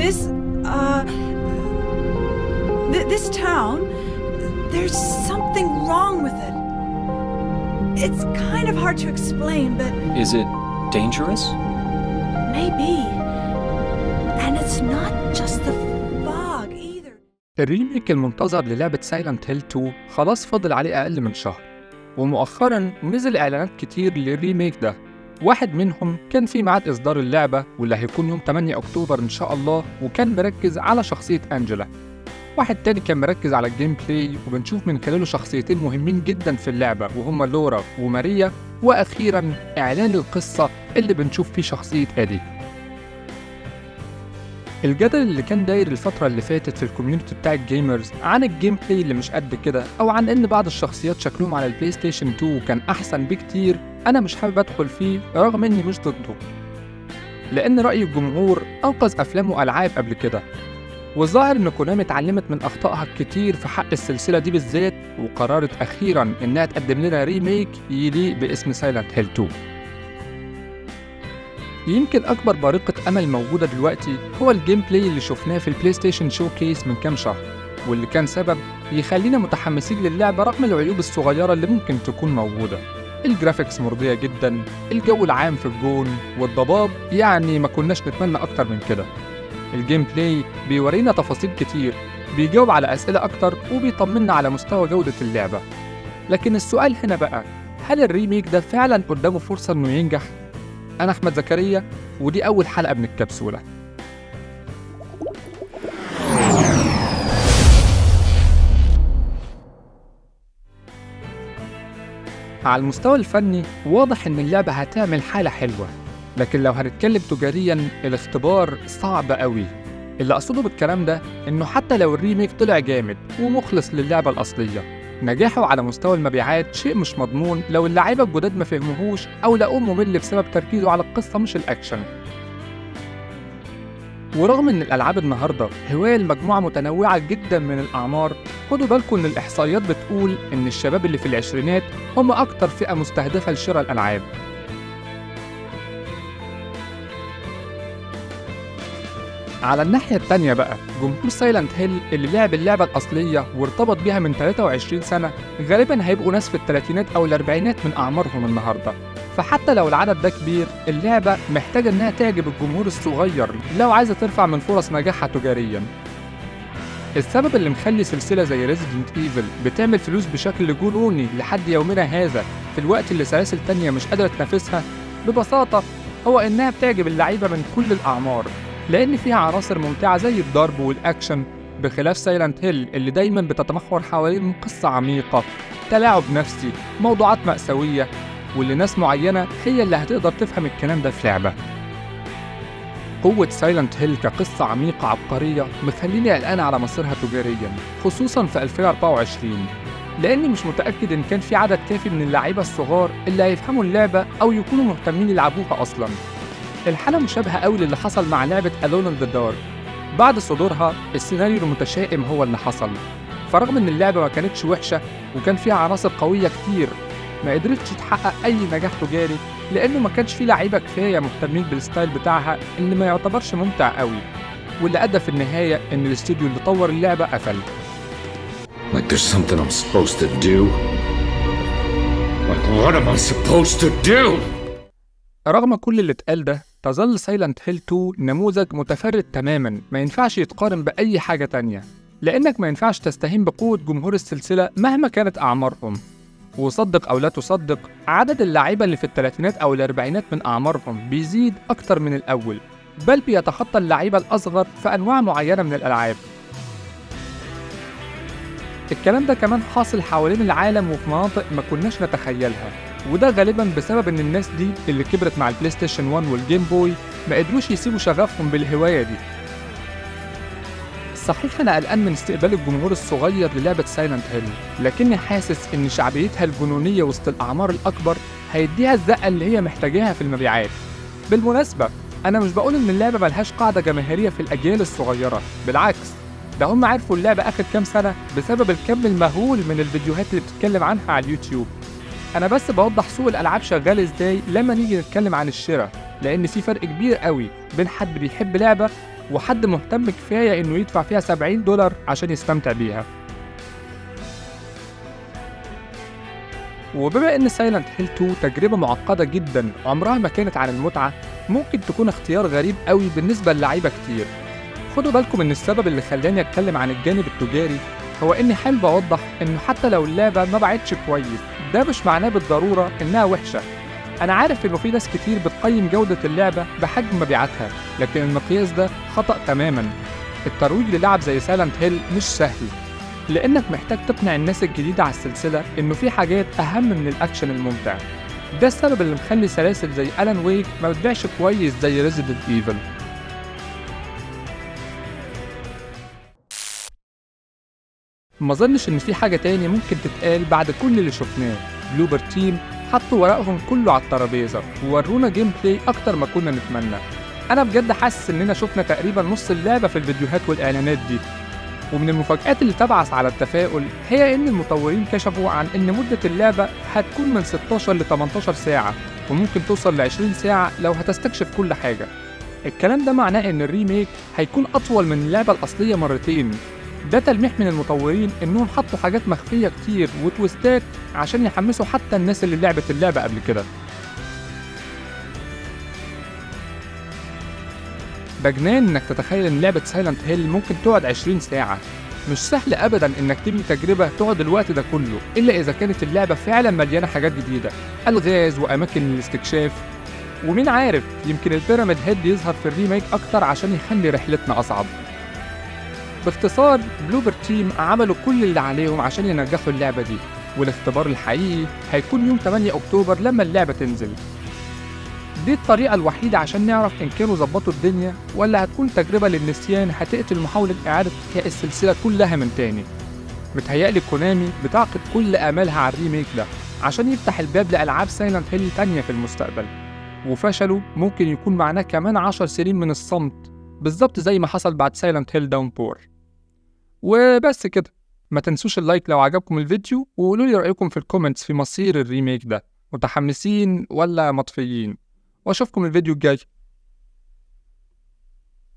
This, this town, there's something wrong with it. It's kind of hard to explain, but... Is it dangerous? Maybe. And it's not just the fog either. الريميك المنتظر للعبة سايلنت هيل 2 خلاص فاضل عليه أقل من شهر، ومؤخراً نزل إعلانات كتير للريميك ده. واحد منهم كان في ميعاد إصدار اللعبة واللي هيكون يوم 8 أكتوبر إن شاء الله، وكان مركز على شخصية أنجيلا. واحد تاني كان مركز على الجيم بلاي، وبنشوف من خلاله شخصيتين مهمين جداً في اللعبة وهما لورا وماريا، وأخيراً إعلان القصة اللي بنشوف فيه شخصية آدي. الجدل اللي كان داير الفترة اللي فاتت في الكوميونتي بتاع الجيمرز عن الجيم بلاي اللي مش قد كده، أو عن إن بعض الشخصيات شكلهم على البلاي ستيشن 2 كان أحسن بكتير، أنا مش حابب أدخل فيه رغم إني مش ضده، لأن رأي الجمهور أنقذ أفلام وألعاب قبل كده، والظاهر إن كونامي اتعلمت من أخطائها الكتير في حق السلسلة دي بالذات، وقررت أخيراً إنها تقدم لنا ريميك يليق باسم سايلنت هيل 2. يمكن أكبر بارقة أمل موجودة دلوقتي هو الجيم بلاي اللي شفناه في البلاي ستيشن شو كيس من كام شهر، واللي كان سبب يخلينا متحمسين للعبة رغم العيوب الصغيرة اللي ممكن تكون موجودة. الجرافيكس مرضية جدا، الجو العام في الجون والضباب يعني ما كناش نتمنى أكتر من كده. الجيم بلاي بيورينا تفاصيل كتير، بيجاوب على أسئلة أكتر، وبيطمنا على مستوى جودة اللعبة. لكن السؤال هنا بقى، هل الريميك ده فعلا قدامه فرصة إنه ينجح؟ أنا أحمد زكريا، ودي أول حلقة من الكبسولة. على المستوى الفني واضح إن اللعبة هتعمل حالة حلوة، لكن لو هنتكلم تجارياً الاختبار صعب قوي. اللي أقصده بالكلام ده إنه حتى لو الريميك طلع جامد ومخلص للعبة الأصلية، نجاحه على مستوى المبيعات شيء مش مضمون لو اللاعيبة الجداد ما فهموهوش أو لقوه ممل بسبب تركيزه على القصة مش الأكشن. ورغم إن الألعاب النهاردة هواية لمجموعة متنوعة جدا من الأعمار، خدوا بالكم إن الإحصائيات بتقول إن الشباب اللي في العشرينات هم أكتر فئة مستهدفة لشراء الألعاب. على الناحية التانية بقى، جمهور سايلنت هيل اللي لعب اللعبة الأصلية وارتبط بيها من 23 سنة غالباً هيبقوا ناس في الثلاثينات أو الأربعينات من أعمارهم النهاردة. فحتى لو العدد ده كبير، اللعبة محتاجة إنها تعجب الجمهور الصغير لو عايزة ترفع من فرص نجاحها تجارياً. السبب اللي مخلي سلسلة زي ريزيدنت ايفل بتعمل فلوس بشكل جنوني لحد يومنا هذا في الوقت اللي سلاسل تانية مش قادرة تنافسها، ببساطة هو إنها بتعجب اللعيبة من كل الأعمار، لأن فيها عناصر ممتعة زي الضرب والأكشن، بخلاف سايلنت هيل اللي دايماً بتتمحور حوالين قصة عميقة، تلاعب نفسي، موضوعات مأساوية، واللي ناس معينة هي اللي هتقدر تفهم الكلام ده في لعبة. قوة سايلنت هيل كقصة عميقة عبقرية مخليني قلقان على مصيرها تجارياً، خصوصاً في 2024، لأني مش متأكد إن كان في عدد كافي من اللاعيبة الصغار اللي هيفهموا اللعبة أو يكونوا مهتمين يلعبوها أصلاً. الحالة مشابهة قوي للي حصل مع لعبة Alone in the Dark. بعد صدورها السيناريو المتشائم هو اللي حصل، فرغم إن اللعبة ما كانتش وحشة وكان فيها عناصر قوية كتير، ما قدرتش تحقق أي نجاح تجاري لأنه ما كانش فيه لعيبة كفاية مهتمين بالستايل بتاعها اللي ما يعتبرش ممتع قوي، واللي أدى في النهاية إن الاستوديو اللي طور اللعبة قفل. Like there's something I'm supposed to do. Like what am I supposed to do? رغم كل اللي اتقال ده، تظل سايلنت هيل 2 نموذج متفرد تماماً ما ينفعش يتقارن بأي حاجة تانية، لأنك ما ينفعش تستهين بقوة جمهور السلسلة مهما كانت أعمارهم. وصدق أو لا تصدق، عدد اللاعيبة اللي في الثلاثينات أو الأربعينات من أعمارهم بيزيد أكتر من الأول، بل بيتخطى اللعيبة الأصغر في أنواع معينة من الألعاب. الكلام ده كمان حاصل حوالين العالم وفي مناطق ما كناش نتخيلها، وده غالباً بسبب إن الناس دي اللي كبرت مع البلاي ستيشن 1 والجيم بوي ما قدروش يسيبوا شغفهم بالهواية دي. صحيح أنا قلقان من استقبال الجمهور الصغير للعبة سايلنت هيل، لكني حاسس إن شعبيتها الجنونية وسط الأعمار الأكبر هيديها الزقة اللي هي محتاجاها في المبيعات. بالمناسبة، أنا مش بقول إن اللعبة ملهاش قاعدة جماهيرية في الأجيال الصغيرة، بالعكس، ده هم عرفوا اللعبة آخر كام سنة بسبب الكم المهول من الفيديوهات اللي بتتكلم عنها على اليوتيوب. أنا بس بوضح سوق الألعاب شغال إزاي لما نيجي نتكلم عن الشراء، لأن في فرق كبير قوي بين حد بيحب لعبة وحد مهتم كفاية إنه يدفع فيها $70 عشان يستمتع بيها. وبما إن سايلنت هيل 2 تجربة معقدة جدا عمرها ما كانت عن المتعة، ممكن تكون اختيار غريب قوي بالنسبة للعيبة كتير. خدوا بالكم إن السبب اللي خلاني أتكلم عن الجانب التجاري هو إني حابب أوضح إنه حتى لو اللعبة ما بعتش كويس، ده مش معناه بالضرورة إنها وحشة. أنا عارف إنه في ناس كتير بتقيم جودة اللعبة بحجم مبيعاتها، لكن المقياس ده خطأ تماماً. الترويج للعب زي سايلنت هيل مش سهل، لأنك محتاج تقنع الناس الجديدة على السلسلة إنه في حاجات أهم من الأكشن الممتع. ده السبب اللي مخلي سلاسل زي ألان ويك ما بتبيعش كويس زي ريزيدنت ايفل. ما ظنش إن في حاجة تاني ممكن تتقال بعد كل اللي شفناه. بلوبر تيم حطوا ورقهم كله على الترابيزة وورونا جيم بلاي أكتر ما كنا نتمنى. أنا بجد حاسس إننا شفنا تقريبا نص اللعبة في الفيديوهات والإعلانات دي. ومن المفاجآت اللي تبعث على التفاؤل هي إن المطورين كشفوا عن إن مدة اللعبة هتكون من 16 ل 18 ساعة، وممكن توصل ل 20 ساعة لو هتستكشف كل حاجة. الكلام ده معناه إن الريميك هيكون أطول من اللعبة الأصلية مرتين. ده تلميح من المطورين إنهم حطوا حاجات مخفية كتير وتويستات عشان يحمسوا حتى الناس اللي لعبت اللعبة قبل كده. بجنان إنك تتخيل إن لعبة سايلنت هيل ممكن تقعد 20 ساعة. مش سهل أبداً إنك تبني تجربة تقعد الوقت ده كله، إلا إذا كانت اللعبة فعلاً مليانة حاجات جديدة، ألغاز وأماكن للاستكشاف. ومين عارف، يمكن البيراميد هيد يظهر في الريميك أكتر عشان يخلي رحلتنا أصعب. باختصار، بلوبر تيم عملوا كل اللي عليهم عشان ينجحوا اللعبة دي، والاختبار الحقيقي هيكون يوم 8 أكتوبر لما اللعبة تنزل. دي الطريقة الوحيدة عشان نعرف إن كانوا ظبطوا الدنيا ولا هتكون تجربة للنسيان هتقتل محاولة إعادة إحياء السلسلة كلها من تاني. متهيألي كونامي بتعقد كل آمالها على الريميك ده عشان يفتح الباب لألعاب سايلنت هيل تانية في المستقبل، وفشله ممكن يكون معناه كمان 10 سنين من الصمت، بالظبط زي ما حصل بعد سايلنت هيل داونبور. وبس كده، ما تنسوش اللايك لو عجبكم الفيديو، وقولوا لي رأيكم في الكومنتس في مصير الريميك ده، متحمسين ولا مطفيين؟ واشوفكم الفيديو الجاي.